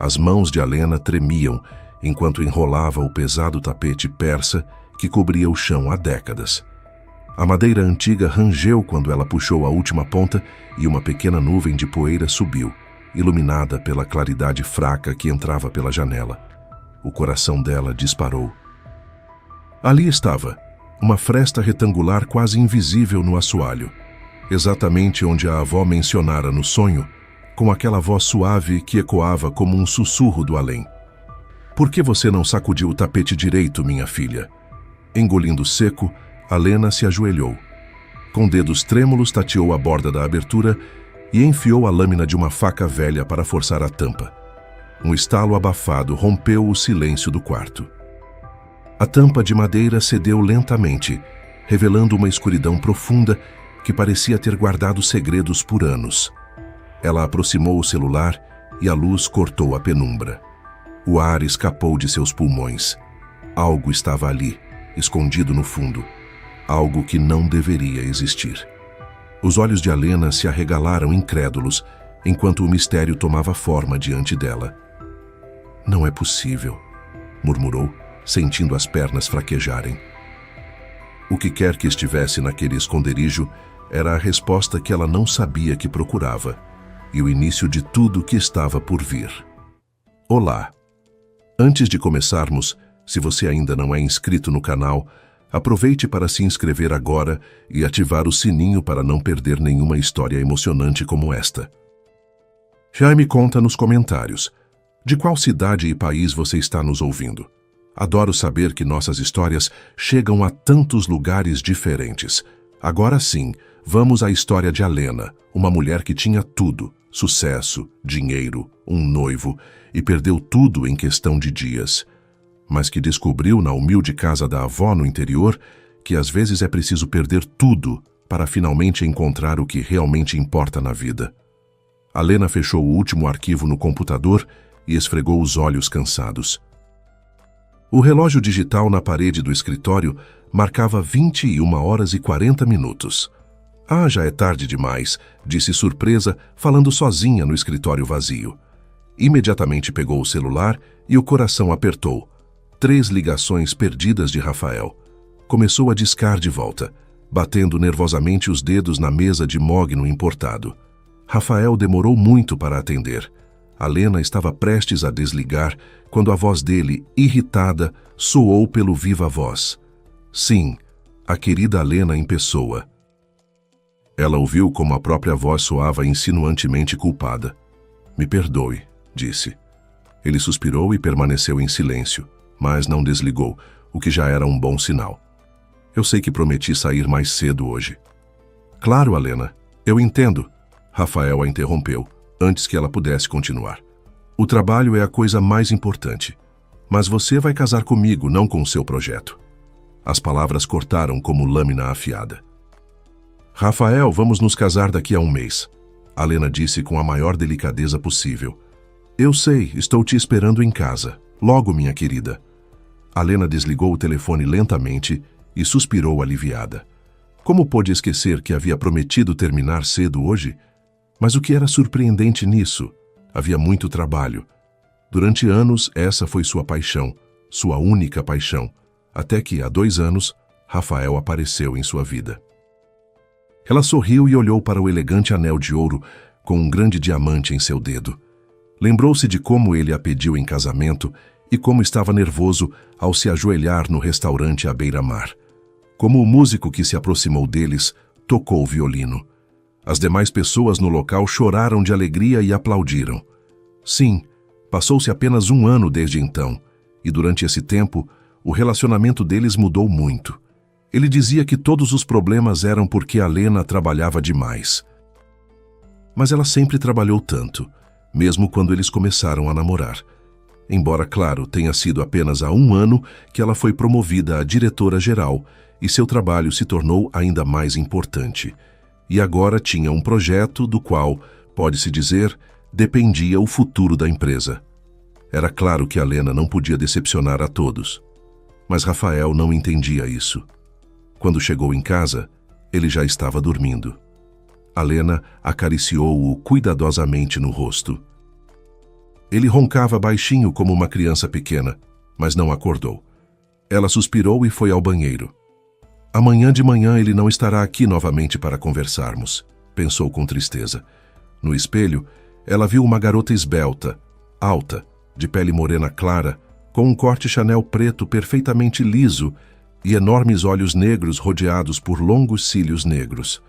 As mãos de Alena tremiam enquanto enrolava o pesado tapete persa que cobria o chão há décadas. A madeira antiga rangeu quando ela puxou a última ponta e uma pequena nuvem de poeira subiu, iluminada pela claridade fraca que entrava pela janela. O coração dela disparou. Ali estava, uma fresta retangular quase invisível no assoalho, exatamente onde a avó mencionara no sonho, com aquela voz suave que ecoava como um sussurro do além. "Por que você não sacudiu o tapete direito, minha filha?" Engolindo seco, Alena se ajoelhou. Com dedos trêmulos tateou a borda da abertura e enfiou a lâmina de uma faca velha para forçar a tampa. Um estalo abafado rompeu o silêncio do quarto. A tampa de madeira cedeu lentamente, revelando uma escuridão profunda que parecia ter guardado segredos por anos. Ela aproximou o celular e a luz cortou a penumbra. O ar escapou de seus pulmões. Algo estava ali, escondido no fundo. Algo que não deveria existir. Os olhos de Alena se arregalaram incrédulos, enquanto o mistério tomava forma diante dela. "Não é possível", murmurou, sentindo as pernas fraquejarem. O que quer que estivesse naquele esconderijo era a resposta que ela não sabia que procurava, e o início de tudo que estava por vir. Olá! Antes de começarmos, se você ainda não é inscrito no canal, aproveite para se inscrever agora e ativar o sininho para não perder nenhuma história emocionante como esta. Já me conta nos comentários, de qual cidade e país você está nos ouvindo? Adoro saber que nossas histórias chegam a tantos lugares diferentes. Agora sim, vamos à história de Alena, uma mulher que tinha tudo, sucesso, dinheiro, um noivo, e perdeu tudo em questão de dias. Mas que descobriu na humilde casa da avó no interior que às vezes é preciso perder tudo para finalmente encontrar o que realmente importa na vida. Alena fechou o último arquivo no computador e esfregou os olhos cansados. O relógio digital na parede do escritório marcava 21h40. "Ah, já é tarde demais", disse surpresa, falando sozinha no escritório vazio. Imediatamente pegou o celular e o coração apertou. 3 ligações perdidas de Rafael. Começou a discar de volta, batendo nervosamente os dedos na mesa de mogno importado. Rafael demorou muito para atender. Alena estava prestes a desligar quando a voz dele, irritada, soou pelo viva-voz. Sim, a querida Alena em pessoa. Ela ouviu como a própria voz soava insinuantemente culpada. "Me perdoe", disse. Ele suspirou e permaneceu em silêncio, mas não desligou, o que já era um bom sinal. "Eu sei que prometi sair mais cedo hoje." "Claro, Alena, eu entendo", Rafael a interrompeu, antes que ela pudesse continuar. "O trabalho é a coisa mais importante. Mas você vai casar comigo, não com o seu projeto." As palavras cortaram como lâmina afiada. "Rafael, vamos nos casar daqui a um mês", Alena disse com a maior delicadeza possível. "Eu sei, estou te esperando em casa. Logo, minha querida." Alena desligou o telefone lentamente e suspirou aliviada. Como pôde esquecer que havia prometido terminar cedo hoje? Mas o que era surpreendente nisso? Havia muito trabalho. Durante anos, essa foi sua paixão, sua única paixão, até que, há 2 anos, Rafael apareceu em sua vida. Ela sorriu e olhou para o elegante anel de ouro com um grande diamante em seu dedo. Lembrou-se de como ele a pediu em casamento e como estava nervoso ao se ajoelhar no restaurante à beira-mar. Como o músico que se aproximou deles tocou o violino. As demais pessoas no local choraram de alegria e aplaudiram. Sim, passou-se apenas 1 ano desde então, e durante esse tempo, o relacionamento deles mudou muito. Ele dizia que todos os problemas eram porque Alena trabalhava demais. Mas ela sempre trabalhou tanto, mesmo quando eles começaram a namorar. Embora, claro, tenha sido apenas há 1 ano que ela foi promovida a diretora-geral e seu trabalho se tornou ainda mais importante. E agora tinha um projeto do qual, pode-se dizer, dependia o futuro da empresa. Era claro que Alena não podia decepcionar a todos. Mas Rafael não entendia isso. Quando chegou em casa, ele já estava dormindo. Alena acariciou-o cuidadosamente no rosto. Ele roncava baixinho como uma criança pequena, mas não acordou. Ela suspirou e foi ao banheiro. Amanhã de manhã ele não estará aqui novamente para conversarmos, pensou com tristeza. No espelho, ela viu uma garota esbelta, alta, de pele morena clara, com um corte Chanel preto perfeitamente liso e enormes olhos negros rodeados por longos cílios negros.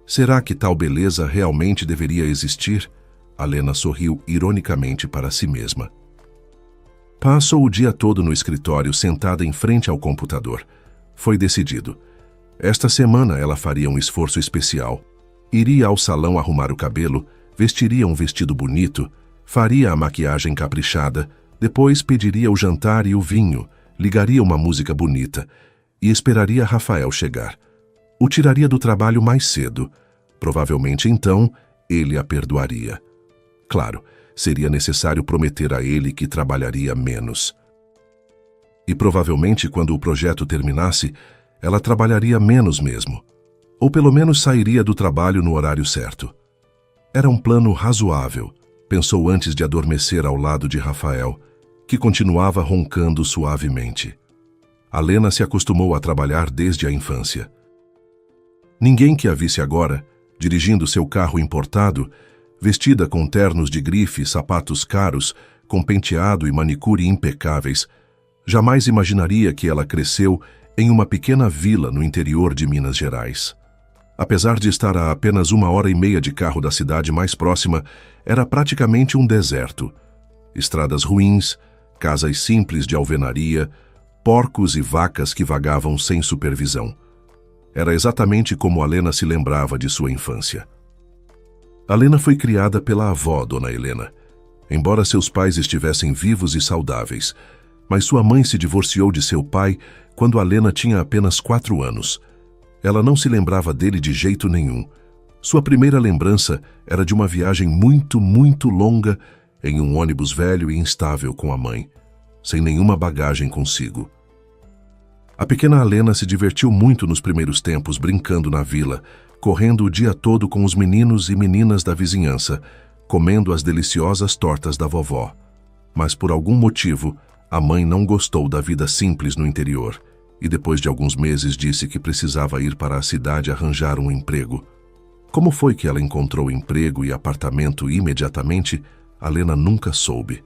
Será que tal beleza realmente deveria existir? Alena sorriu ironicamente para si mesma. Passou o dia todo no escritório, sentada em frente ao computador. Foi decidido. Esta semana ela faria um esforço especial. Iria ao salão arrumar o cabelo, vestiria um vestido bonito, faria a maquiagem caprichada, depois pediria o jantar e o vinho, ligaria uma música bonita e esperaria Rafael chegar. O tiraria do trabalho mais cedo. Provavelmente então ele a perdoaria. Claro, seria necessário prometer a ele que trabalharia menos. E provavelmente quando o projeto terminasse, ela trabalharia menos mesmo. Ou pelo menos sairia do trabalho no horário certo. Era um plano razoável, pensou antes de adormecer ao lado de Rafael, que continuava roncando suavemente. Alena se acostumou a trabalhar desde a infância. Ninguém que a visse agora, dirigindo seu carro importado, vestida com ternos de grife, sapatos caros, com penteado e manicure impecáveis, jamais imaginaria que ela cresceu em uma pequena vila no interior de Minas Gerais. Apesar de estar a apenas 1h30 de carro da cidade mais próxima, era praticamente um deserto. Estradas ruins, casas simples de alvenaria, porcos e vacas que vagavam sem supervisão. Era exatamente como Alena se lembrava de sua infância. Alena foi criada pela avó, Dona Helena. Embora seus pais estivessem vivos e saudáveis, mas sua mãe se divorciou de seu pai quando Alena tinha apenas 4 anos. Ela não se lembrava dele de jeito nenhum. Sua primeira lembrança era de uma viagem muito, muito longa em um ônibus velho e instável com a mãe, sem nenhuma bagagem consigo. A pequena Alena se divertiu muito nos primeiros tempos brincando na vila, correndo o dia todo com os meninos e meninas da vizinhança, comendo as deliciosas tortas da vovó. Mas por algum motivo, a mãe não gostou da vida simples no interior e depois de alguns meses disse que precisava ir para a cidade arranjar um emprego. Como foi que ela encontrou emprego e apartamento imediatamente, Alena nunca soube.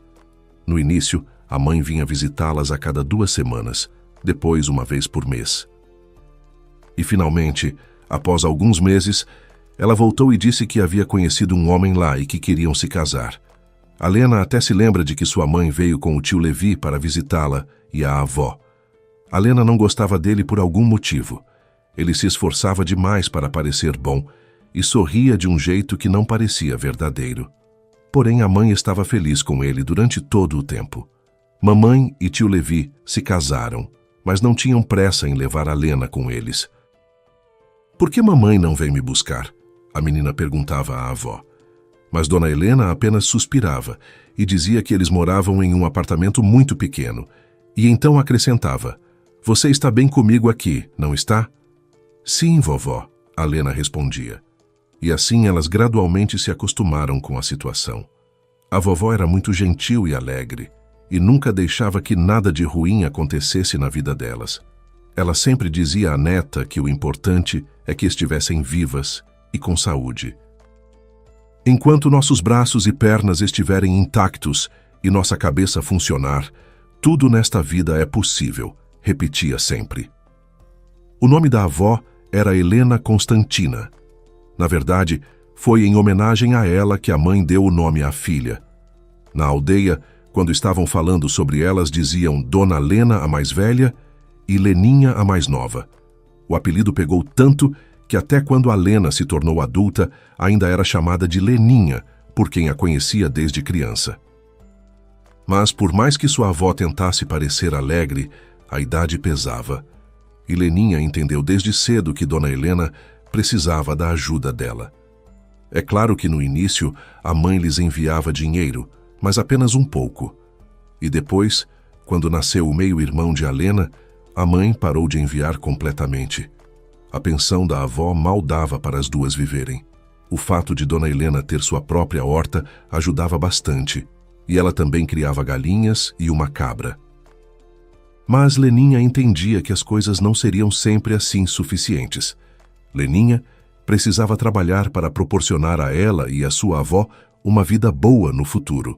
No início, a mãe vinha visitá-las a cada 2 semanas, depois 1 vez por mês. E finalmente, após alguns meses, ela voltou e disse que havia conhecido um homem lá e que queriam se casar. Alena até se lembra de que sua mãe veio com o tio Levi para visitá-la e a avó. Alena não gostava dele por algum motivo. Ele se esforçava demais para parecer bom e sorria de um jeito que não parecia verdadeiro. Porém, a mãe estava feliz com ele durante todo o tempo. Mamãe e tio Levi se casaram, mas não tinham pressa em levar Alena com eles. "Por que mamãe não vem me buscar?" a menina perguntava à avó. Mas Dona Helena apenas suspirava e dizia que eles moravam em um apartamento muito pequeno. E então acrescentava: "Você está bem comigo aqui, não está?" "Sim, vovó", Alena respondia. E assim elas gradualmente se acostumaram com a situação. A vovó era muito gentil e alegre, e nunca deixava que nada de ruim acontecesse na vida delas. Ela sempre dizia à neta que o importante é que estivessem vivas e com saúde. "Enquanto nossos braços e pernas estiverem intactos e nossa cabeça funcionar, tudo nesta vida é possível", repetia sempre. O nome da avó era Helena Constantina. Na verdade, foi em homenagem a ela que a mãe deu o nome à filha. Na aldeia, quando estavam falando sobre elas, diziam Dona Lena, a mais velha, e Leninha, a mais nova. O apelido pegou tanto que até quando a Lena se tornou adulta, ainda era chamada de Leninha, por quem a conhecia desde criança. Mas por mais que sua avó tentasse parecer alegre, a idade pesava. E Leninha entendeu desde cedo que Dona Helena precisava da ajuda dela. É claro que no início a mãe lhes enviava dinheiro, mas apenas um pouco. E depois, quando nasceu o meio-irmão de Alena, a mãe parou de enviar completamente. A pensão da avó mal dava para as duas viverem. O fato de Dona Helena ter sua própria horta ajudava bastante, e ela também criava galinhas e uma cabra. Mas Leninha entendia que as coisas não seriam sempre assim suficientes. Leninha precisava trabalhar para proporcionar a ela e a sua avó uma vida boa no futuro.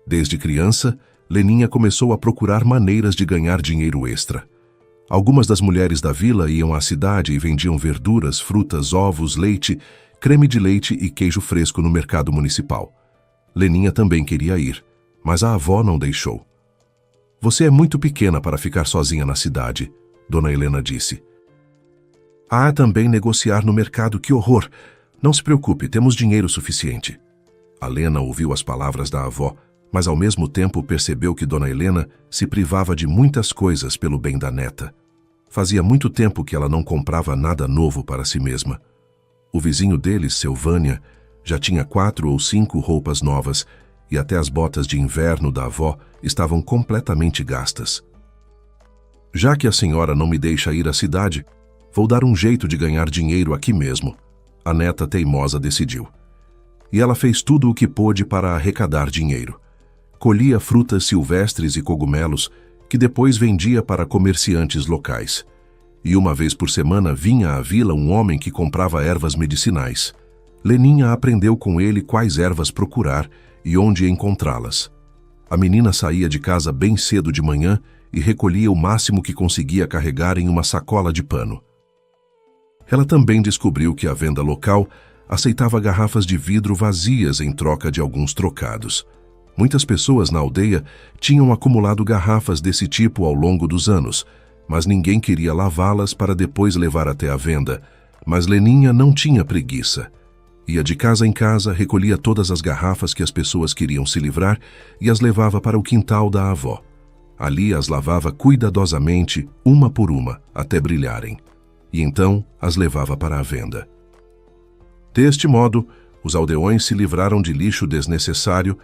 Desde criança, Leninha começou a procurar maneiras de ganhar dinheiro extra. Algumas das mulheres da vila iam à cidade e vendiam verduras, frutas, ovos, leite, creme de leite e queijo fresco no mercado municipal. Leninha também queria ir, mas a avó não deixou. "Você é muito pequena para ficar sozinha na cidade", Dona Helena disse. "Há também negociar no mercado, que horror! Não se preocupe, temos dinheiro suficiente." A Lena ouviu as palavras da avó, mas ao mesmo tempo percebeu que Dona Helena se privava de muitas coisas pelo bem da neta. Fazia muito tempo que ela não comprava nada novo para si mesma. O vizinho deles, seu Vânia, já tinha 4 ou 5 roupas novas e até as botas de inverno da avó estavam completamente gastas. "Já que a senhora não me deixa ir à cidade, vou dar um jeito de ganhar dinheiro aqui mesmo", a neta teimosa decidiu. E ela fez tudo o que pôde para arrecadar dinheiro. Colhia frutas silvestres e cogumelos que depois vendia para comerciantes locais. E uma vez por semana vinha à vila um homem que comprava ervas medicinais. Leninha aprendeu com ele quais ervas procurar e onde encontrá-las. A menina saía de casa bem cedo de manhã e recolhia o máximo que conseguia carregar em uma sacola de pano. Ela também descobriu que a venda local aceitava garrafas de vidro vazias em troca de alguns trocados. Muitas pessoas na aldeia tinham acumulado garrafas desse tipo ao longo dos anos, mas ninguém queria lavá-las para depois levar até a venda. Mas Leninha não tinha preguiça. Ia de casa em casa, recolhia todas as garrafas que as pessoas queriam se livrar e as levava para o quintal da avó. Ali as lavava cuidadosamente, uma por uma, até brilharem. E então as levava para a venda. Deste modo, os aldeões se livraram de lixo desnecessário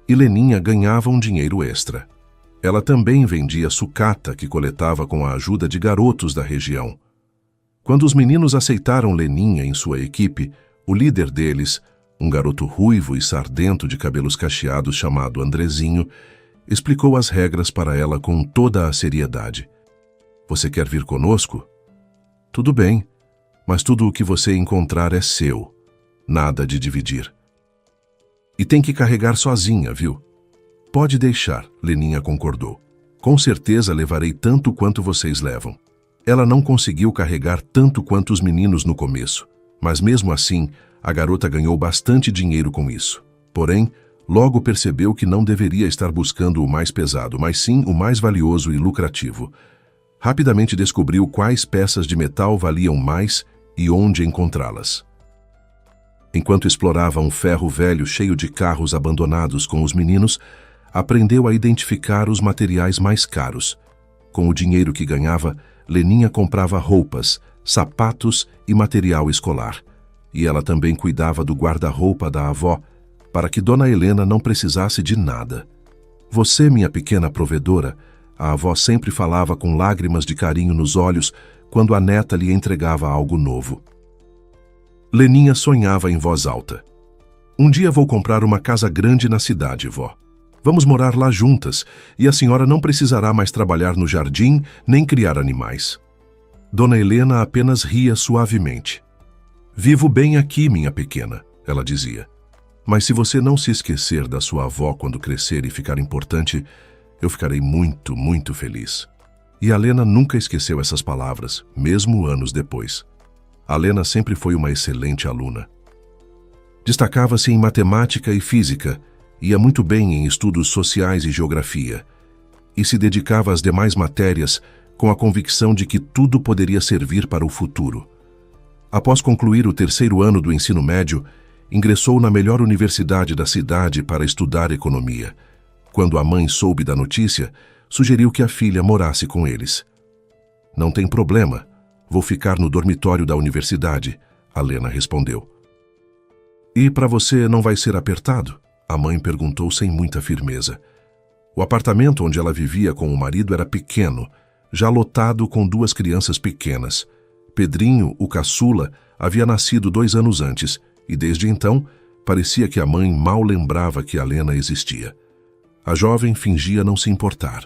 e Leninha ganhava um dinheiro extra. Ela também vendia sucata que coletava com a ajuda de garotos da região. Quando os meninos aceitaram Leninha em sua equipe, o líder deles, um garoto ruivo e sardento de cabelos cacheados chamado Andrezinho, explicou as regras para ela com toda a seriedade. "Você quer vir conosco? Tudo bem, mas tudo o que você encontrar é seu. Nada de dividir. E tem que carregar sozinha, viu?" "Pode deixar", Leninha concordou. "Com certeza levarei tanto quanto vocês levam." Ela não conseguiu carregar tanto quanto os meninos no começo, mas mesmo assim, a garota ganhou bastante dinheiro com isso. Porém, logo percebeu que não deveria estar buscando o mais pesado, mas sim o mais valioso e lucrativo. Rapidamente descobriu quais peças de metal valiam mais e onde encontrá-las. Enquanto explorava um ferro velho cheio de carros abandonados com os meninos, aprendeu a identificar os materiais mais caros. Com o dinheiro que ganhava, Leninha comprava roupas, sapatos e material escolar. E ela também cuidava do guarda-roupa da avó, para que Dona Helena não precisasse de nada. "Você, minha pequena provedora", a avó sempre falava com lágrimas de carinho nos olhos quando a neta lhe entregava algo novo. Leninha sonhava em voz alta. "Um dia vou comprar uma casa grande na cidade, vó. Vamos morar lá juntas, e a senhora não precisará mais trabalhar no jardim nem criar animais." Dona Helena apenas ria suavemente. "Vivo bem aqui, minha pequena", ela dizia. "Mas se você não se esquecer da sua avó quando crescer e ficar importante, eu ficarei muito, muito feliz." E a Lena nunca esqueceu essas palavras, mesmo anos depois. A Lena sempre foi uma excelente aluna. Destacava-se em matemática e física, ia muito bem em estudos sociais e geografia, e se dedicava às demais matérias com a convicção de que tudo poderia servir para o futuro. Após concluir o 3º ano do ensino médio, ingressou na melhor universidade da cidade para estudar economia. Quando a mãe soube da notícia, sugeriu que a filha morasse com eles. "Não tem problema, vou ficar no dormitório da universidade", a Lena respondeu. "E para você não vai ser apertado?", a mãe perguntou sem muita firmeza. O apartamento onde ela vivia com o marido era pequeno, já lotado com 2 crianças pequenas. Pedrinho, o caçula, havia nascido 2 anos antes, e desde então, parecia que a mãe mal lembrava que a Lena existia. A jovem fingia não se importar.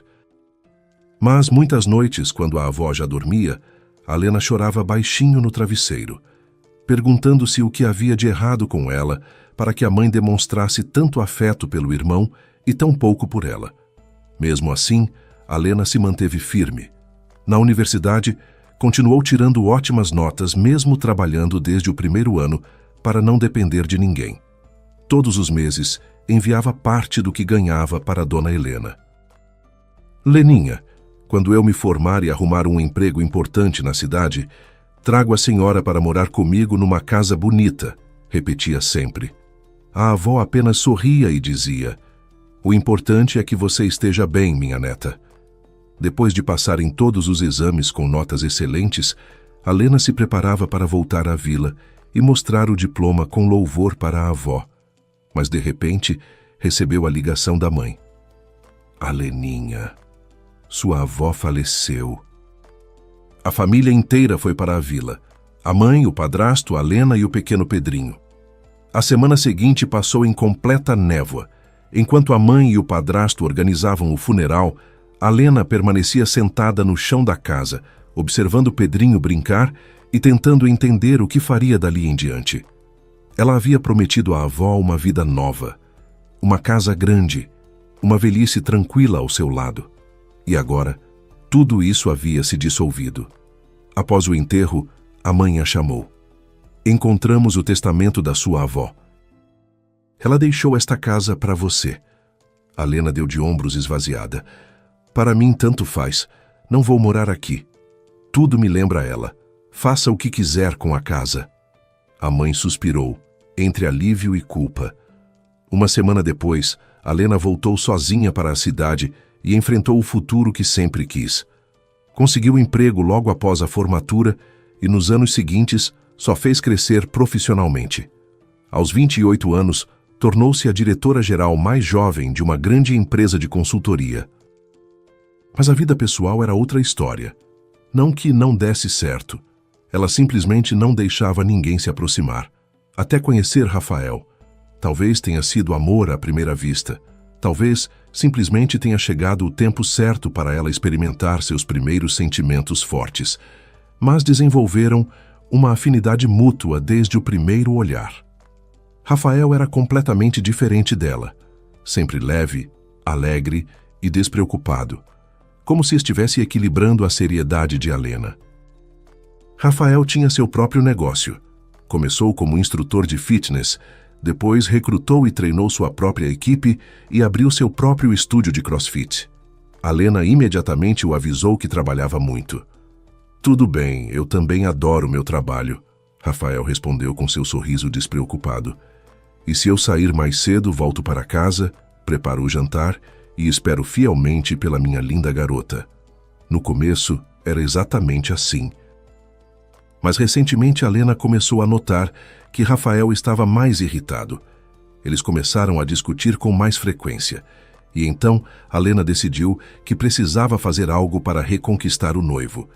Mas muitas noites, quando a avó já dormia, Alena chorava baixinho no travesseiro, perguntando-se o que havia de errado com ela para que a mãe demonstrasse tanto afeto pelo irmão e tão pouco por ela. Mesmo assim, Alena se manteve firme. Na universidade, continuou tirando ótimas notas, mesmo trabalhando desde o primeiro ano, para não depender de ninguém. Todos os meses, enviava parte do que ganhava para Dona Helena. Leninha, quando eu me formar e arrumar um emprego importante na cidade, trago a senhora para morar comigo numa casa bonita, repetia sempre. A avó apenas sorria e dizia: o importante é que você esteja bem, minha neta. Depois de passar em todos os exames com notas excelentes, Alena se preparava para voltar à vila e mostrar o diploma com louvor para a avó. Mas, de repente, recebeu a ligação da mãe. Aleninha, sua avó faleceu. A família inteira foi para a vila. A mãe, o padrasto, Alena e o pequeno Pedrinho. A semana seguinte passou em completa névoa. Enquanto a mãe e o padrasto organizavam o funeral, Alena permanecia sentada no chão da casa, observando Pedrinho brincar e tentando entender o que faria dali em diante. Ela havia prometido à avó uma vida nova, uma casa grande, uma velhice tranquila ao seu lado. E agora, tudo isso havia se dissolvido. Após o enterro, a mãe a chamou. Encontramos o testamento da sua avó. Ela deixou esta casa para você. Alena deu de ombros esvaziada. Para mim, tanto faz. Não vou morar aqui. Tudo me lembra ela. Faça o que quiser com a casa. A mãe suspirou, entre alívio e culpa. Uma semana depois, Alena voltou sozinha para a cidade e enfrentou o futuro que sempre quis. Conseguiu emprego logo após a formatura e, nos anos seguintes, só fez crescer profissionalmente. Aos 28 anos, tornou-se a diretora-geral mais jovem de uma grande empresa de consultoria. Mas a vida pessoal era outra história. Não que não desse certo. Ela simplesmente não deixava ninguém se aproximar. Até conhecer Rafael. Talvez tenha sido amor à primeira vista. Talvez simplesmente tenha chegado o tempo certo para ela experimentar seus primeiros sentimentos fortes. Mas desenvolveram uma afinidade mútua desde o primeiro olhar. Rafael era completamente diferente dela. Sempre leve, alegre e despreocupado. Como se estivesse equilibrando a seriedade de Alena. Rafael tinha seu próprio negócio. Começou como instrutor de fitness, depois recrutou e treinou sua própria equipe e abriu seu próprio estúdio de CrossFit. Alena imediatamente o avisou que trabalhava muito. Tudo bem, eu também adoro meu trabalho, Rafael respondeu com seu sorriso despreocupado. E se eu sair mais cedo, volto para casa, preparo o jantar e espero fielmente pela minha linda garota. No começo, era exatamente assim. Mas recentemente Alena começou a notar que Rafael estava mais irritado. Eles começaram a discutir com mais frequência. E então, Alena decidiu que precisava fazer algo para reconquistar o noivo.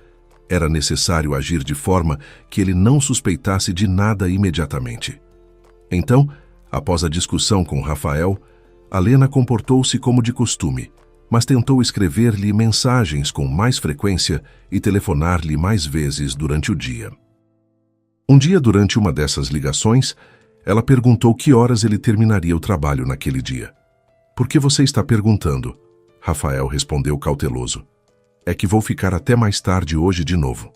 Era necessário agir de forma que ele não suspeitasse de nada imediatamente. Então, após a discussão com Rafael, Alena comportou-se como de costume, mas tentou escrever-lhe mensagens com mais frequência e telefonar-lhe mais vezes durante o dia. Um dia, durante uma dessas ligações, ela perguntou que horas ele terminaria o trabalho naquele dia. "Por que você está perguntando?" Rafael respondeu cauteloso. "É que vou ficar até mais tarde hoje de novo."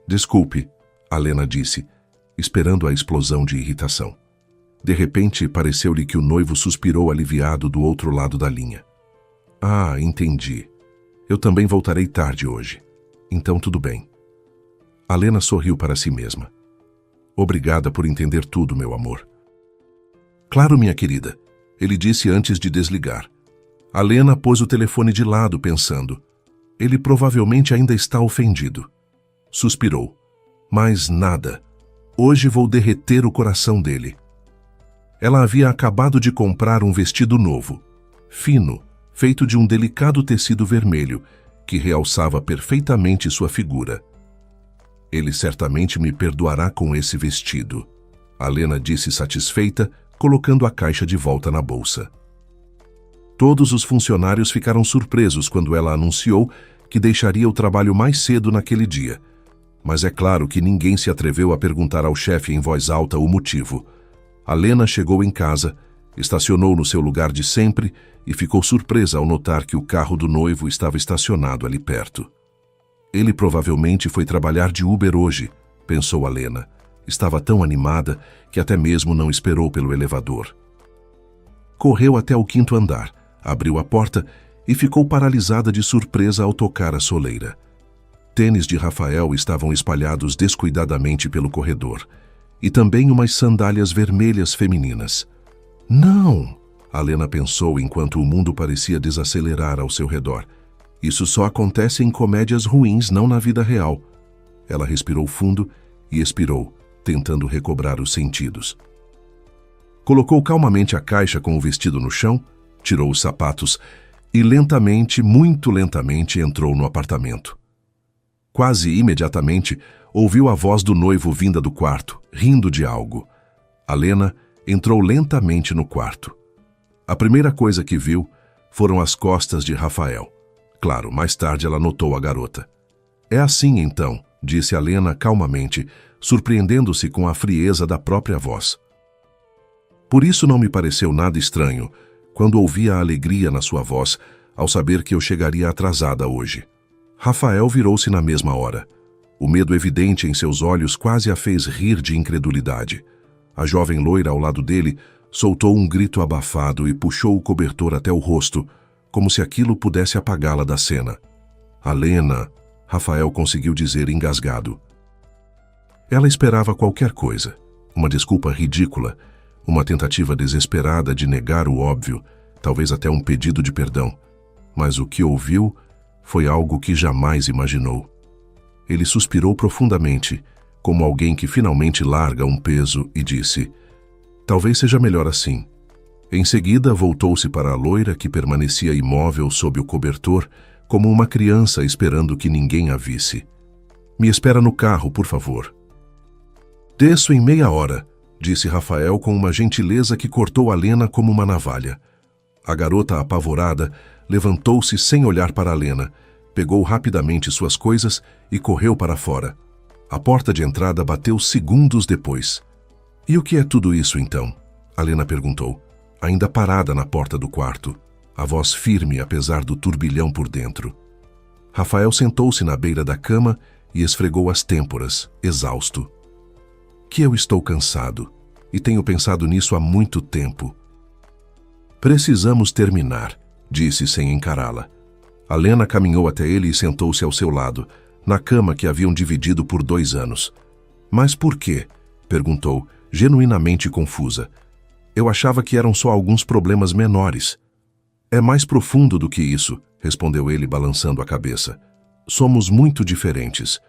"Desculpe," Alena disse, esperando a explosão de irritação. De repente, pareceu-lhe que o noivo suspirou aliviado do outro lado da linha. "Ah, entendi. Eu também voltarei tarde hoje. Então tudo bem." Alena sorriu para si mesma. "Obrigada por entender tudo, meu amor." "Claro, minha querida," ele disse antes de desligar. Alena pôs o telefone de lado, pensando. Ele provavelmente ainda está ofendido. Suspirou. Mas nada. Hoje vou derreter o coração dele. Ela havia acabado de comprar um vestido novo, fino, feito de um delicado tecido vermelho, que realçava perfeitamente sua figura. "Ele certamente me perdoará com esse vestido," Alena disse satisfeita, colocando a caixa de volta na bolsa. Todos os funcionários ficaram surpresos quando ela anunciou que deixaria o trabalho mais cedo naquele dia. Mas é claro que ninguém se atreveu a perguntar ao chefe em voz alta o motivo. Alena chegou em casa, estacionou no seu lugar de sempre e ficou surpresa ao notar que o carro do noivo estava estacionado ali perto. Ele provavelmente foi trabalhar de Uber hoje, pensou Alena. Estava tão animada que até mesmo não esperou pelo elevador. Correu até o 5º andar, abriu a porta e ficou paralisada de surpresa ao tocar a soleira. Tênis de Rafael estavam espalhados descuidadamente pelo corredor, e também umas sandálias vermelhas femininas. Não! Alena pensou enquanto o mundo parecia desacelerar ao seu redor. Isso só acontece em comédias ruins, não na vida real. Ela respirou fundo e expirou, tentando recobrar os sentidos. Colocou calmamente a caixa com o vestido no chão, tirou os sapatos e lentamente, muito lentamente, entrou no apartamento. Quase imediatamente, ouviu a voz do noivo vinda do quarto, rindo de algo. Alena entrou lentamente no quarto. A primeira coisa que viu foram as costas de Rafael. Claro, mais tarde ela notou a garota. É assim então, disse Alena calmamente, surpreendendo-se com a frieza da própria voz. Por isso não me pareceu nada estranho quando ouvi a alegria na sua voz ao saber que eu chegaria atrasada hoje. Rafael virou-se na mesma hora. O medo evidente em seus olhos quase a fez rir de incredulidade. A jovem loira ao lado dele soltou um grito abafado e puxou o cobertor até o rosto, como se aquilo pudesse apagá-la da cena. Alena, Rafael conseguiu dizer engasgado. Ela esperava qualquer coisa, uma desculpa ridícula, uma tentativa desesperada de negar o óbvio, talvez até um pedido de perdão. Mas o que ouviu foi algo que jamais imaginou. Ele suspirou profundamente, como alguém que finalmente larga um peso, e disse: "Talvez seja melhor assim." Em seguida, voltou-se para a loira que permanecia imóvel sob o cobertor, como uma criança esperando que ninguém a visse. "Me espera no carro, por favor." "Desço em meia hora", disse Rafael com uma gentileza que cortou Alena como uma navalha. A garota, apavorada, levantou-se sem olhar para Alena, pegou rapidamente suas coisas e correu para fora. A porta de entrada bateu segundos depois. "E o que é tudo isso, então?" Alena perguntou, ainda parada na porta do quarto, a voz firme apesar do turbilhão por dentro. Rafael sentou-se na beira da cama e esfregou as têmporas, exausto. "Que eu estou cansado, e tenho pensado nisso há muito tempo." "Precisamos terminar", disse sem encará-la. Alena caminhou até ele e sentou-se ao seu lado, na cama que haviam dividido por 2 anos. "Mas por quê?" perguntou, genuinamente confusa. "Eu achava que eram só alguns problemas menores." "É mais profundo do que isso", respondeu ele balançando a cabeça. "Somos muito diferentes.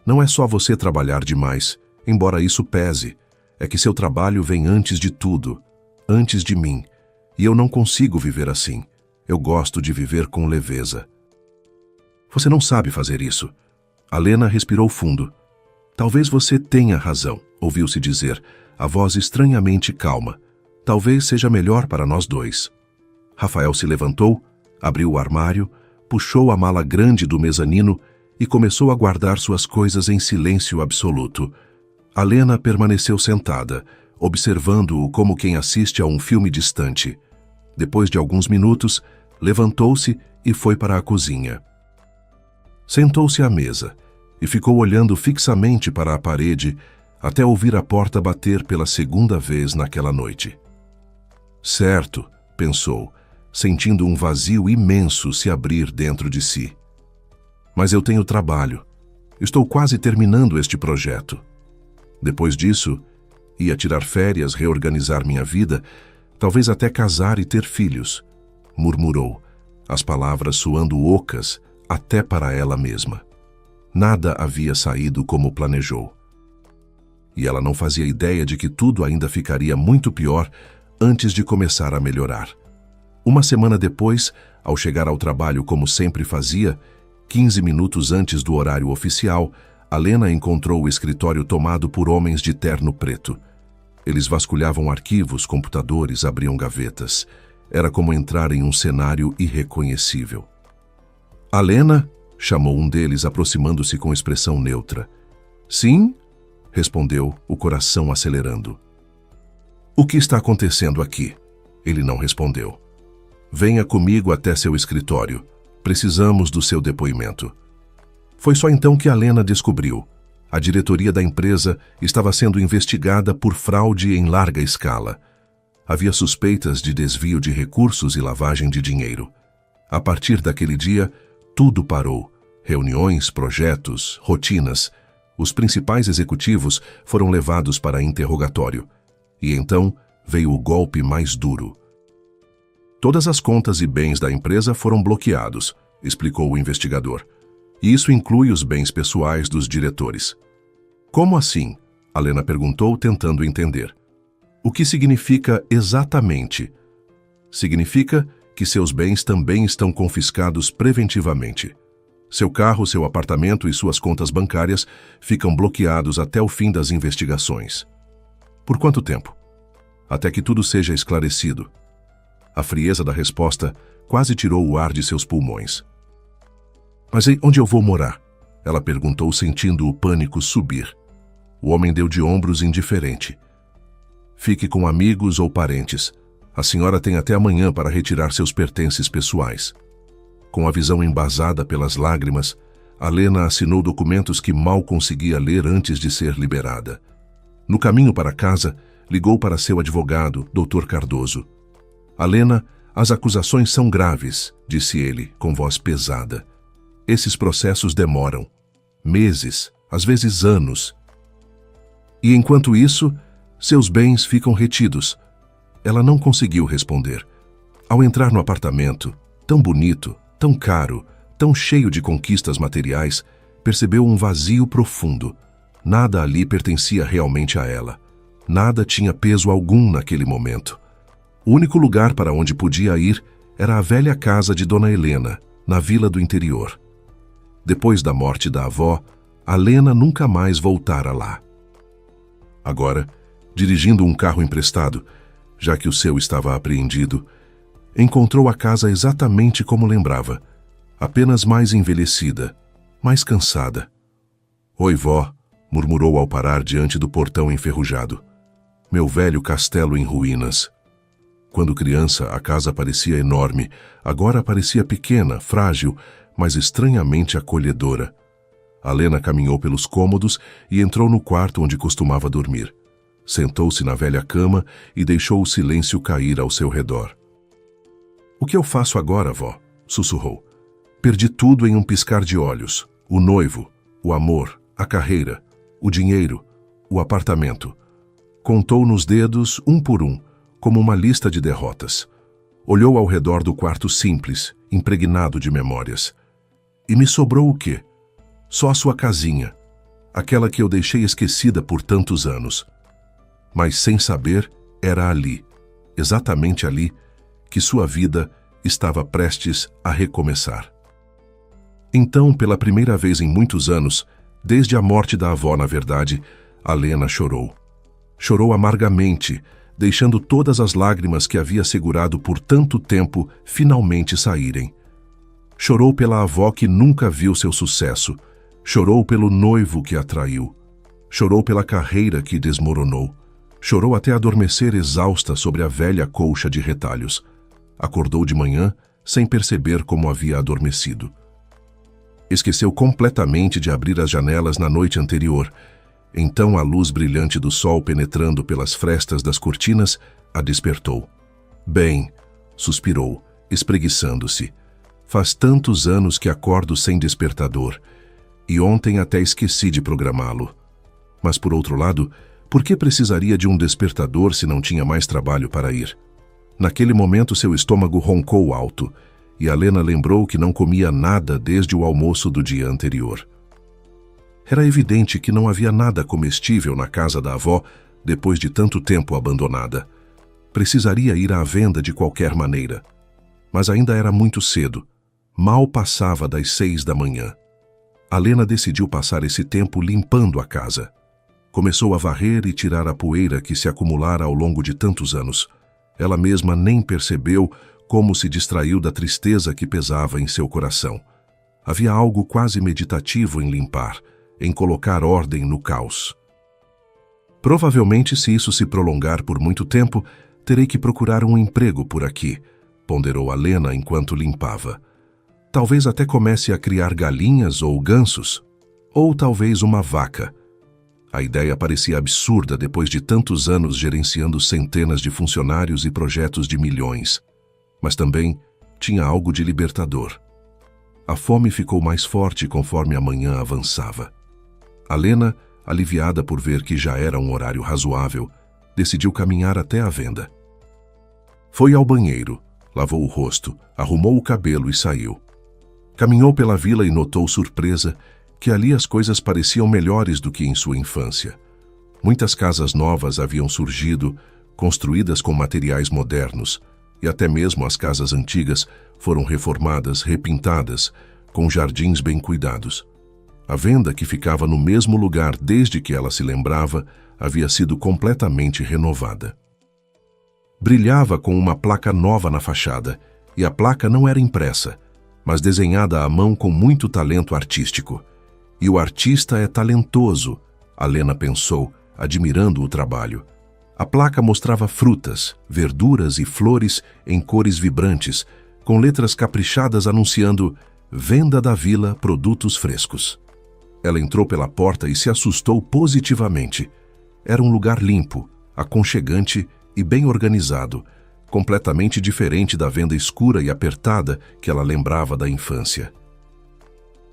Não é só você trabalhar demais, embora isso pese. É que seu trabalho vem antes de tudo, antes de mim, e eu não consigo viver assim. Eu gosto de viver com leveza." "Você não sabe fazer isso." Alena respirou fundo. "Talvez você tenha razão", ouviu-se dizer, a voz estranhamente calma. "Talvez seja melhor para nós dois." Rafael se levantou, abriu o armário, puxou a mala grande do mezanino e começou a guardar suas coisas em silêncio absoluto. Alena permaneceu sentada, observando-o como quem assiste a um filme distante. Depois de alguns minutos, levantou-se e foi para a cozinha. Sentou-se à mesa e ficou olhando fixamente para a parede até ouvir a porta bater pela segunda vez naquela noite. "Certo", pensou, sentindo um vazio imenso se abrir dentro de si. "Mas eu tenho trabalho. Estou quase terminando este projeto. Depois disso, ia tirar férias, reorganizar minha vida, talvez até casar e ter filhos", murmurou, as palavras soando ocas até para ela mesma. Nada havia saído como planejou. E ela não fazia ideia de que tudo ainda ficaria muito pior antes de começar a melhorar. Uma semana depois, ao chegar ao trabalho como sempre fazia, 15 minutos antes do horário oficial, Alena encontrou o escritório tomado por homens de terno preto. Eles vasculhavam arquivos, computadores, abriam gavetas. Era como entrar em um cenário irreconhecível. Alena? Chamou um deles, aproximando-se com expressão neutra. Sim? Respondeu, o coração acelerando. O que está acontecendo aqui? Ele não respondeu. Venha comigo até seu escritório. Precisamos do seu depoimento. Foi só então que Alena descobriu. A diretoria da empresa estava sendo investigada por fraude em larga escala. Havia suspeitas de desvio de recursos e lavagem de dinheiro. A partir daquele dia, tudo parou. Reuniões, projetos, rotinas. Os principais executivos foram levados para interrogatório. E então veio o golpe mais duro. Todas as contas e bens da empresa foram bloqueados, explicou o investigador. E isso inclui os bens pessoais dos diretores. Como assim? Alena perguntou, tentando entender. O que significa exatamente? Significa que seus bens também estão confiscados preventivamente. Seu carro, seu apartamento e suas contas bancárias ficam bloqueados até o fim das investigações. Por quanto tempo? Até que tudo seja esclarecido. A frieza da resposta quase tirou o ar de seus pulmões. Mas onde eu vou morar? Ela perguntou, sentindo o pânico subir. O homem deu de ombros indiferente. Fique com amigos ou parentes. A senhora tem até amanhã para retirar seus pertences pessoais. Com a visão embasada pelas lágrimas, Alena assinou documentos que mal conseguia ler antes de ser liberada. No caminho para casa, ligou para seu advogado, Dr. Cardoso. Alena, as acusações são graves, disse ele, com voz pesada. Esses processos demoram. Meses, às vezes anos. E enquanto isso, seus bens ficam retidos. Ela não conseguiu responder. Ao entrar no apartamento, tão bonito, tão caro, tão cheio de conquistas materiais, percebeu um vazio profundo. Nada ali pertencia realmente a ela. Nada tinha peso algum naquele momento. O único lugar para onde podia ir era a velha casa de Dona Helena, na vila do interior. Depois da morte da avó, Alena nunca mais voltara lá. Agora, dirigindo um carro emprestado, já que o seu estava apreendido, encontrou a casa exatamente como lembrava, apenas mais envelhecida, mais cansada. Oi, vó, murmurou ao parar diante do portão enferrujado. Meu velho castelo em ruínas. Quando criança, a casa parecia enorme, agora parecia pequena, frágil, mas estranhamente acolhedora. Alena caminhou pelos cômodos e entrou no quarto onde costumava dormir. Sentou-se na velha cama e deixou o silêncio cair ao seu redor. O que eu faço agora, vó? Sussurrou. Perdi tudo em um piscar de olhos. O noivo, o amor, a carreira, o dinheiro, o apartamento. Contou nos dedos, um por um, como uma lista de derrotas. Olhou ao redor do quarto simples, impregnado de memórias. E me sobrou o quê? Só a sua casinha, aquela que eu deixei esquecida por tantos anos. Mas sem saber, era ali, exatamente ali, que sua vida estava prestes a recomeçar. Então, pela primeira vez em muitos anos, desde a morte da avó, na verdade, Alena chorou. Chorou amargamente, deixando todas as lágrimas que havia segurado por tanto tempo finalmente saírem. Chorou pela avó que nunca viu seu sucesso. Chorou pelo noivo que a traiu. Chorou pela carreira que desmoronou. Chorou até adormecer exausta sobre a velha colcha de retalhos. Acordou de manhã sem perceber como havia adormecido. Esqueceu completamente de abrir as janelas na noite anterior. Então a luz brilhante do sol penetrando pelas frestas das cortinas a despertou. Bem, suspirou, espreguiçando-se. Faz tantos anos que acordo sem despertador. E ontem até esqueci de programá-lo. Mas por outro lado, por que precisaria de um despertador se não tinha mais trabalho para ir? Naquele momento seu estômago roncou alto, e Alena lembrou que não comia nada desde o almoço do dia anterior. Era evidente que não havia nada comestível na casa da avó depois de tanto tempo abandonada. Precisaria ir à venda de qualquer maneira. Mas ainda era muito cedo. Mal passava das 6 da manhã. Alena decidiu passar esse tempo limpando a casa. Começou a varrer e tirar a poeira que se acumulara ao longo de tantos anos. Ela mesma nem percebeu como se distraiu da tristeza que pesava em seu coração. Havia algo quase meditativo em limpar, em colocar ordem no caos. Provavelmente, se isso se prolongar por muito tempo, terei que procurar um emprego por aqui, ponderou Alena enquanto limpava. Talvez até comece a criar galinhas ou gansos, ou talvez uma vaca. A ideia parecia absurda depois de tantos anos gerenciando centenas de funcionários e projetos de milhões, mas também tinha algo de libertador. A fome ficou mais forte conforme a manhã avançava. Alena, aliviada por ver que já era um horário razoável, decidiu caminhar até a venda. Foi ao banheiro, lavou o rosto, arrumou o cabelo e saiu. Caminhou pela vila e notou surpresa que ali as coisas pareciam melhores do que em sua infância. Muitas casas novas haviam surgido, construídas com materiais modernos, e até mesmo as casas antigas foram reformadas, repintadas, com jardins bem cuidados. A venda, que ficava no mesmo lugar desde que ela se lembrava, havia sido completamente renovada. Brilhava com uma placa nova na fachada, e a placa não era impressa, mas desenhada à mão com muito talento artístico. E o artista é talentoso, Alena pensou, admirando o trabalho. A placa mostrava frutas, verduras e flores em cores vibrantes, com letras caprichadas anunciando Venda da Vila Produtos Frescos. Ela entrou pela porta e se assustou positivamente. Era um lugar limpo, aconchegante e bem organizado, completamente diferente da venda escura e apertada que ela lembrava da infância.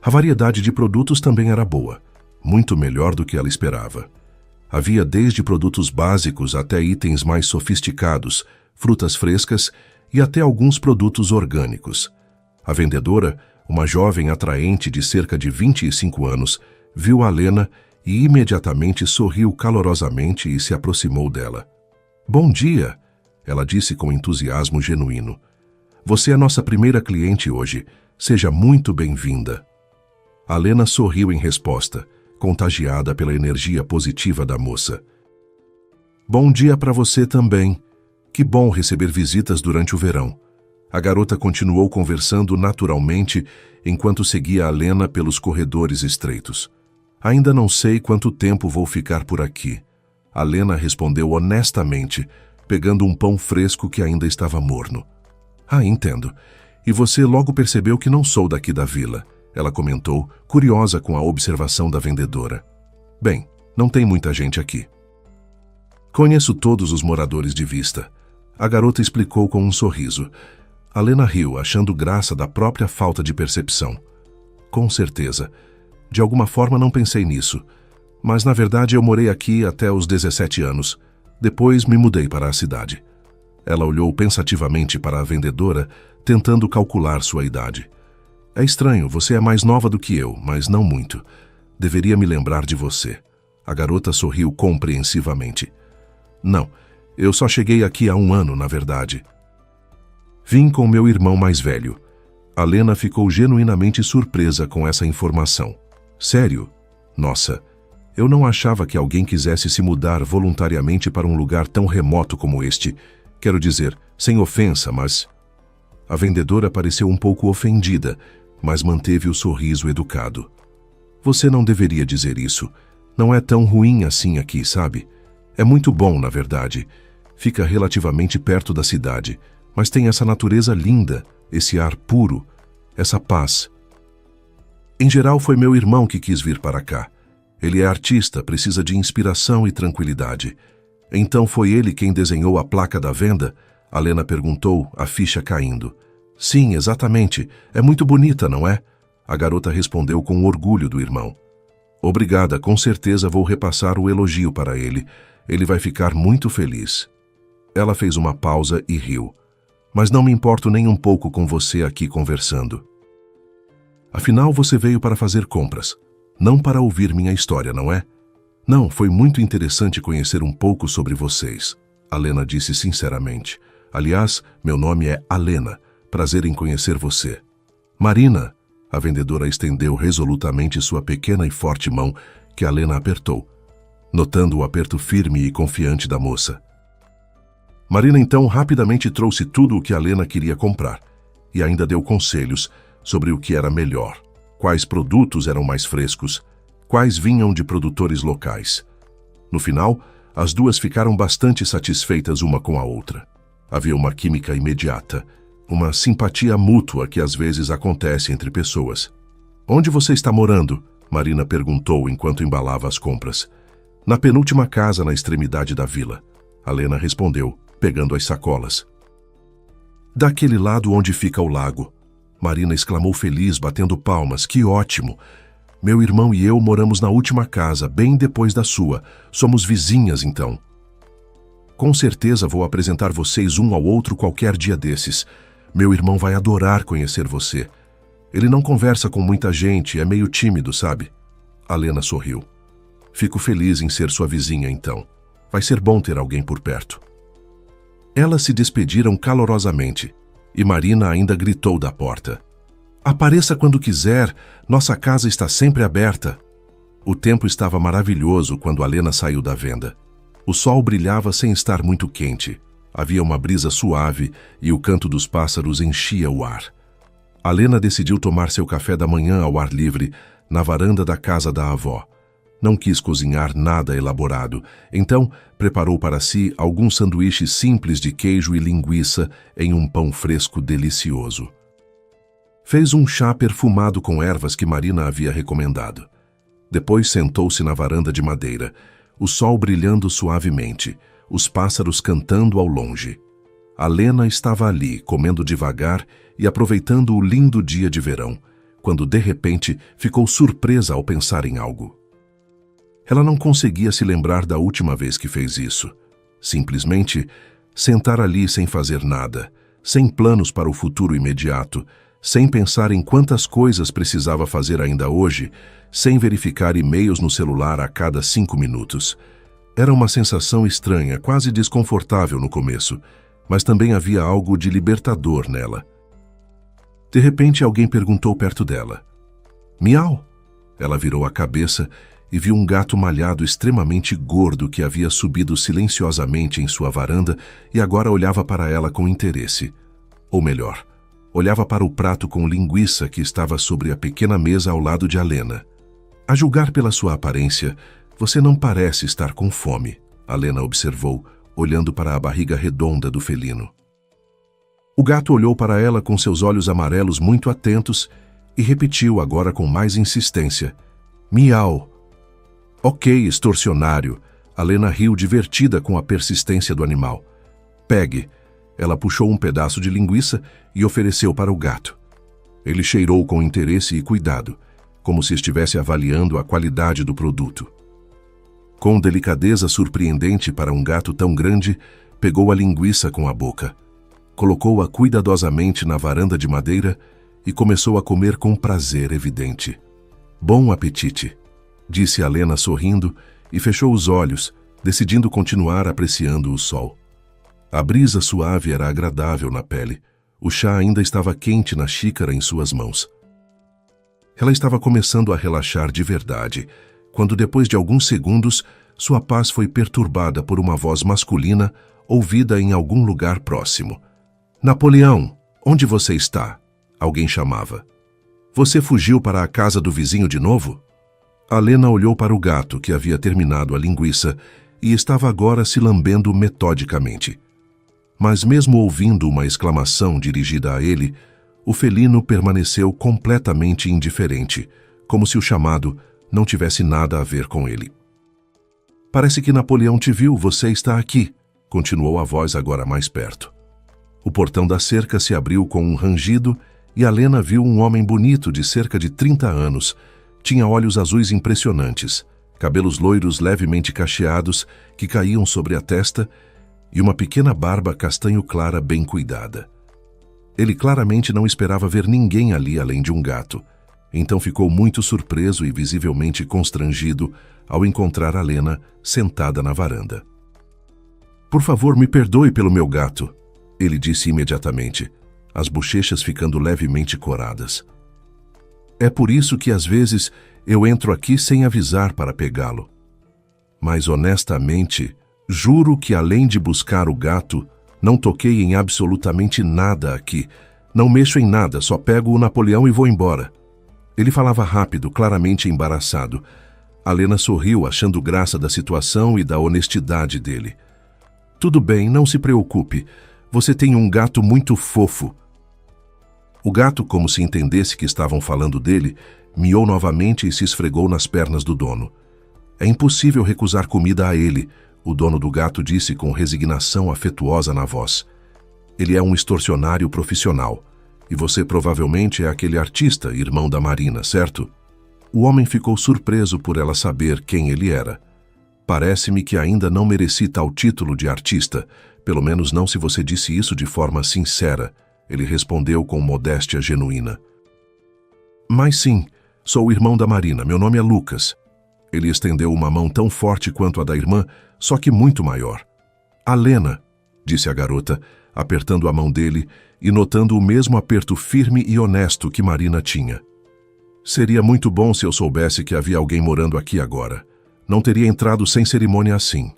A variedade de produtos também era boa, muito melhor do que ela esperava. Havia desde produtos básicos até itens mais sofisticados, frutas frescas e até alguns produtos orgânicos. A vendedora, uma jovem atraente de cerca de 25 anos, viu Alena e imediatamente sorriu calorosamente e se aproximou dela. "Bom dia!" ela disse com entusiasmo genuíno. "Você é nossa primeira cliente hoje. Seja muito bem-vinda." Alena sorriu em resposta, contagiada pela energia positiva da moça. "Bom dia para você também. Que bom receber visitas durante o verão." A garota continuou conversando naturalmente enquanto seguia Alena pelos corredores estreitos. "Ainda não sei quanto tempo vou ficar por aqui." Alena respondeu honestamente, pegando um pão fresco que ainda estava morno. "Ah, entendo. E você logo percebeu que não sou daqui da vila," ela comentou, curiosa com a observação da vendedora. "Bem, não tem muita gente aqui." "Conheço todos os moradores de Vista," a garota explicou com um sorriso. Alena riu, achando graça da própria falta de percepção. "Com certeza. De alguma forma não pensei nisso. Mas na verdade eu morei aqui até os 17 anos. Depois me mudei para a cidade." Ela olhou pensativamente para a vendedora, tentando calcular sua idade. "É estranho, você é mais nova do que eu, mas não muito. Deveria me lembrar de você." A garota sorriu compreensivamente. "Não, eu só cheguei aqui há 1 ano, na verdade. Vim com meu irmão mais velho." Alena ficou genuinamente surpresa com essa informação. "Sério? Nossa, eu não achava que alguém quisesse se mudar voluntariamente para um lugar tão remoto como este. Quero dizer, sem ofensa, mas..." A vendedora pareceu um pouco ofendida, mas manteve o sorriso educado. "Você não deveria dizer isso. Não é tão ruim assim aqui, sabe? É muito bom, na verdade. Fica relativamente perto da cidade, mas tem essa natureza linda, esse ar puro, essa paz. Em geral, foi meu irmão que quis vir para cá. Ele é artista, precisa de inspiração e tranquilidade. Então foi ele quem desenhou a placa da venda?" Alena perguntou, a ficha caindo. "Sim, exatamente. É muito bonita, não é?" A garota respondeu com orgulho do irmão. "Obrigada, com certeza vou repassar o elogio para ele. Ele vai ficar muito feliz." Ela fez uma pausa e riu. "Mas não me importo nem um pouco com você aqui conversando. Afinal, você veio para fazer compras, não para ouvir minha história, não é?" "Não, foi muito interessante conhecer um pouco sobre vocês," Alena disse sinceramente. "Aliás, meu nome é Alena. Prazer em conhecer você." "Marina," a vendedora estendeu resolutamente sua pequena e forte mão, que Alena apertou, notando o aperto firme e confiante da moça. Marina então rapidamente trouxe tudo o que Alena queria comprar e ainda deu conselhos sobre o que era melhor, quais produtos eram mais frescos, quais vinham de produtores locais. No final, as duas ficaram bastante satisfeitas uma com a outra. Havia uma química imediata, uma simpatia mútua que às vezes acontece entre pessoas. "Onde você está morando?" Marina perguntou enquanto embalava as compras. "Na penúltima casa na extremidade da vila." Alena respondeu, pegando as sacolas. "Daquele lado onde fica o lago." Marina exclamou feliz, batendo palmas. "Que ótimo! Meu irmão e eu moramos na última casa, bem depois da sua. Somos vizinhas, então." "Com certeza vou apresentar vocês um ao outro qualquer dia desses. Meu irmão vai adorar conhecer você. Ele não conversa com muita gente, é meio tímido, sabe?" Alena sorriu. "Fico feliz em ser sua vizinha, então. Vai ser bom ter alguém por perto." Elas se despediram calorosamente, e Marina ainda gritou da porta: "Apareça quando quiser, nossa casa está sempre aberta." O tempo estava maravilhoso quando Alena saiu da venda. O sol brilhava sem estar muito quente. Havia uma brisa suave e o canto dos pássaros enchia o ar. Alena decidiu tomar seu café da manhã ao ar livre, na varanda da casa da avó. Não quis cozinhar nada elaborado, então preparou para si alguns sanduíches simples de queijo e linguiça em um pão fresco delicioso. Fez um chá perfumado com ervas que Marina havia recomendado. Depois sentou-se na varanda de madeira, o sol brilhando suavemente, os pássaros cantando ao longe. Alena estava ali, comendo devagar e aproveitando o lindo dia de verão, quando de repente ficou surpresa ao pensar em algo. Ela não conseguia se lembrar da última vez que fez isso. Simplesmente sentar ali sem fazer nada, sem planos para o futuro imediato, sem pensar em quantas coisas precisava fazer ainda hoje, sem verificar e-mails no celular a cada 5 minutos. Era uma sensação estranha, quase desconfortável no começo, mas também havia algo de libertador nela. De repente, alguém perguntou perto dela: "Miau?" Ela virou a cabeça e viu um gato malhado extremamente gordo que havia subido silenciosamente em sua varanda e agora olhava para ela com interesse. Ou melhor, olhava para o prato com linguiça que estava sobre a pequena mesa ao lado de Alena. "A julgar pela sua aparência, você não parece estar com fome", Alena observou, olhando para a barriga redonda do felino. O gato olhou para ela com seus olhos amarelos muito atentos e repetiu agora com mais insistência: "Miau." "Ok, extorsionário." Alena riu divertida com a persistência do animal. "Pegue." Ela puxou um pedaço de linguiça e ofereceu para o gato. Ele cheirou com interesse e cuidado, como se estivesse avaliando a qualidade do produto. Com delicadeza surpreendente para um gato tão grande, pegou a linguiça com a boca, colocou-a cuidadosamente na varanda de madeira e começou a comer com prazer evidente. "Bom apetite", disse Alena sorrindo e fechou os olhos, decidindo continuar apreciando o sol. A brisa suave era agradável na pele. O chá ainda estava quente na xícara em suas mãos. Ela estava começando a relaxar de verdade, quando depois de alguns segundos, sua paz foi perturbada por uma voz masculina ouvida em algum lugar próximo. "Napoleão, onde você está?" Alguém chamava. "Você fugiu para a casa do vizinho de novo?" Alena olhou para o gato, que havia terminado a linguiça, e estava agora se lambendo metodicamente. Mas mesmo ouvindo uma exclamação dirigida a ele, o felino permaneceu completamente indiferente, como se o chamado não tivesse nada a ver com ele. "Parece que Napoleão te viu, você está aqui", continuou a voz agora mais perto. O portão da cerca se abriu com um rangido e Alena viu um homem bonito de cerca de 30 anos. Tinha olhos azuis impressionantes, cabelos loiros levemente cacheados que caíam sobre a testa e uma pequena barba castanho clara bem cuidada. Ele claramente não esperava ver ninguém ali além de um gato, então ficou muito surpreso e visivelmente constrangido ao encontrar Alena sentada na varanda. "Por favor, me perdoe pelo meu gato", ele disse imediatamente, as bochechas ficando levemente coradas. "É por isso que às vezes eu entro aqui sem avisar para pegá-lo. Mas honestamente, juro que além de buscar o gato, Não toquei em absolutamente nada aqui. Não mexo em nada, só pego o Napoleão e vou embora. Ele falava rápido, claramente embaraçado. Alena sorriu, achando graça da situação e da honestidade dele. Tudo bem, não se preocupe. Você tem um gato muito fofo. O gato, como se entendesse que estavam falando dele, miou novamente e se esfregou nas pernas do dono. É impossível recusar comida a ele, o dono do gato disse com resignação afetuosa na voz. Ele é um extorsionário profissional. E você provavelmente é aquele artista, irmão da Marina, certo? O homem ficou surpreso por ela saber quem ele era. Parece-me que ainda não mereci tal título de artista, pelo menos não se você disse isso de forma sincera, ele respondeu com modéstia genuína. Mas sim, sou o irmão da Marina, meu nome é Lucas. Ele estendeu uma mão tão forte quanto a da irmã, só que muito maior. Alena, disse a garota, apertando a mão dele e notando o mesmo aperto firme e honesto que Marina tinha. Seria muito bom se eu soubesse que havia alguém morando aqui agora. Não teria entrado sem cerimônia assim.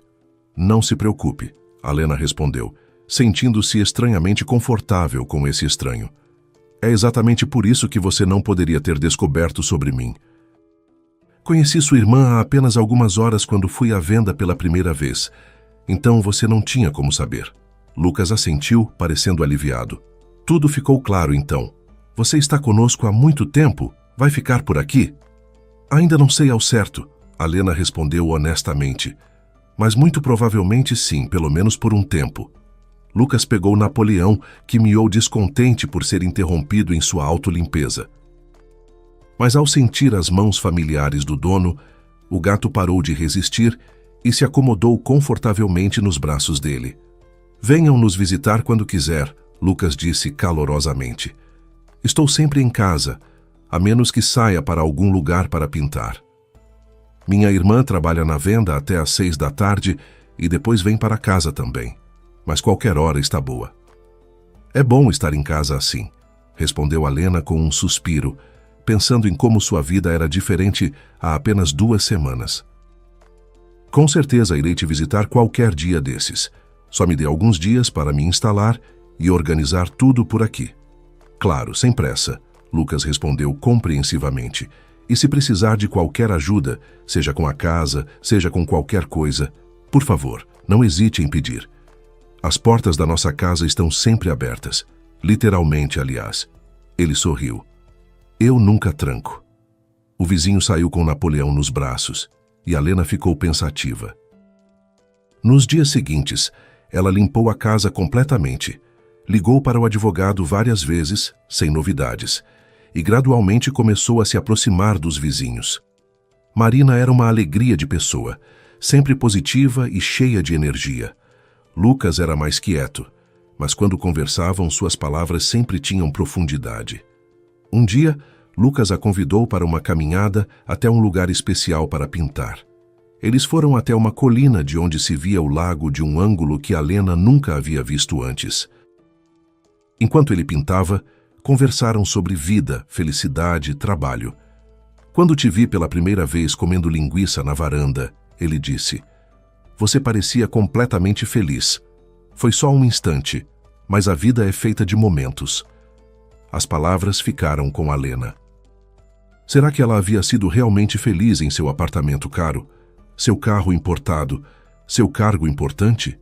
Não se preocupe, Alena respondeu, sentindo-se estranhamente confortável com esse estranho. É exatamente por isso que você não poderia ter descoberto sobre mim. Conheci sua irmã há apenas algumas horas quando fui à venda pela primeira vez. Então você não tinha como saber. Lucas assentiu, parecendo aliviado. Tudo ficou claro então. Você está conosco há muito tempo? Vai ficar por aqui? Ainda não sei ao certo, Alena respondeu honestamente. Mas muito provavelmente sim, pelo menos por um tempo. Lucas pegou Napoleão, que miou descontente por ser interrompido em sua autolimpeza. Mas ao sentir as mãos familiares do dono, o gato parou de resistir e se acomodou confortavelmente nos braços dele. Venham nos visitar quando quiser, Lucas disse calorosamente. Estou sempre em casa, a menos que saia para algum lugar para pintar. Minha irmã trabalha na venda até às 6 da tarde e depois vem para casa também, mas qualquer hora está boa. É bom estar em casa assim, respondeu Alena com um suspiro, pensando em como sua vida era diferente há apenas 2 semanas. Com certeza irei te visitar qualquer dia desses. Só me dê alguns dias para me instalar e organizar tudo por aqui. Claro, sem pressa, Lucas respondeu compreensivamente. E se precisar de qualquer ajuda, seja com a casa, seja com qualquer coisa, por favor, não hesite em pedir. As portas da nossa casa estão sempre abertas. Literalmente, aliás. Ele sorriu. Eu nunca tranco. O vizinho saiu com Napoleão nos braços e Alena ficou pensativa. Nos dias seguintes, ela limpou a casa completamente, ligou para o advogado várias vezes, sem novidades, e gradualmente começou a se aproximar dos vizinhos. Marina era uma alegria de pessoa, sempre positiva e cheia de energia. Lucas era mais quieto, mas quando conversavam, suas palavras sempre tinham profundidade. Um dia, Lucas a convidou para uma caminhada até um lugar especial para pintar. Eles foram até uma colina de onde se via o lago de um ângulo que Alena nunca havia visto antes. Enquanto ele pintava, conversaram sobre vida, felicidade e trabalho. Quando te vi pela primeira vez comendo linguiça na varanda, ele disse, você parecia completamente feliz. Foi só um instante, mas a vida é feita de momentos. As palavras ficaram com Alena. Será que ela havia sido realmente feliz em seu apartamento caro, seu carro importado, seu cargo importante?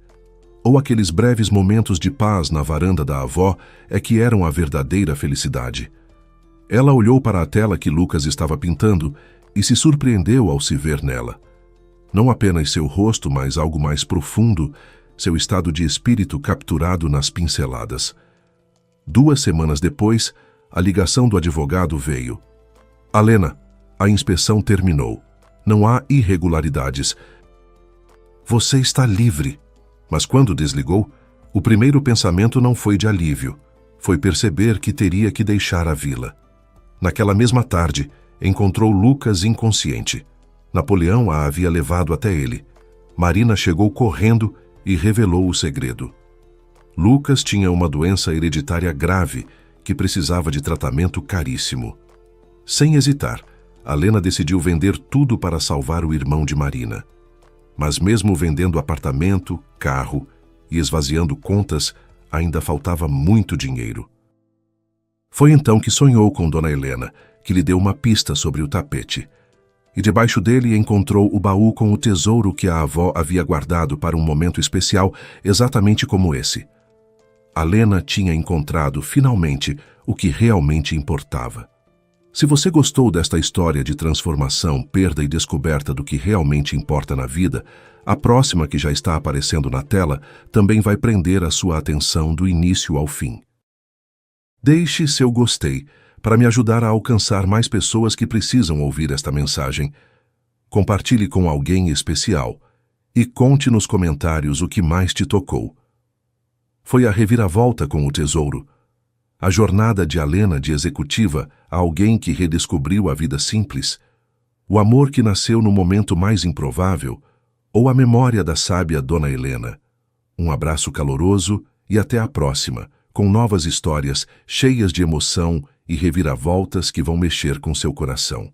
Ou aqueles breves momentos de paz na varanda da avó é que eram a verdadeira felicidade? Ela olhou para a tela que Lucas estava pintando e se surpreendeu ao se ver nela. Não apenas seu rosto, mas algo mais profundo, seu estado de espírito capturado nas pinceladas. 2 semanas depois, a ligação do advogado veio. Alena, a inspeção terminou. Não há irregularidades. Você está livre. Mas quando desligou, o primeiro pensamento não foi de alívio. Foi perceber que teria que deixar a vila. Naquela mesma tarde, encontrou Lucas inconsciente. Napoleão a havia levado até ele. Marina chegou correndo e revelou o segredo. Lucas tinha uma doença hereditária grave que precisava de tratamento caríssimo. Sem hesitar, Alena decidiu vender tudo para salvar o irmão de Marina. Mas mesmo vendendo apartamento, carro e esvaziando contas, ainda faltava muito dinheiro. Foi então que sonhou com Dona Helena, que lhe deu uma pista sobre o tapete. E debaixo dele encontrou o baú com o tesouro que a avó havia guardado para um momento especial, exatamente como esse. A Lena tinha encontrado, finalmente, o que realmente importava. Se você gostou desta história de transformação, perda e descoberta do que realmente importa na vida, a próxima, que já está aparecendo na tela, também vai prender a sua atenção do início ao fim. Deixe seu gostei para me ajudar a alcançar mais pessoas que precisam ouvir esta mensagem. Compartilhe com alguém especial e conte nos comentários o que mais te tocou. Foi a reviravolta com o tesouro, a jornada de Alena de executiva a alguém que redescobriu a vida simples, o amor que nasceu no momento mais improvável, ou a memória da sábia Dona Helena. Um abraço caloroso e até a próxima, com novas histórias cheias de emoção e reviravoltas que vão mexer com seu coração.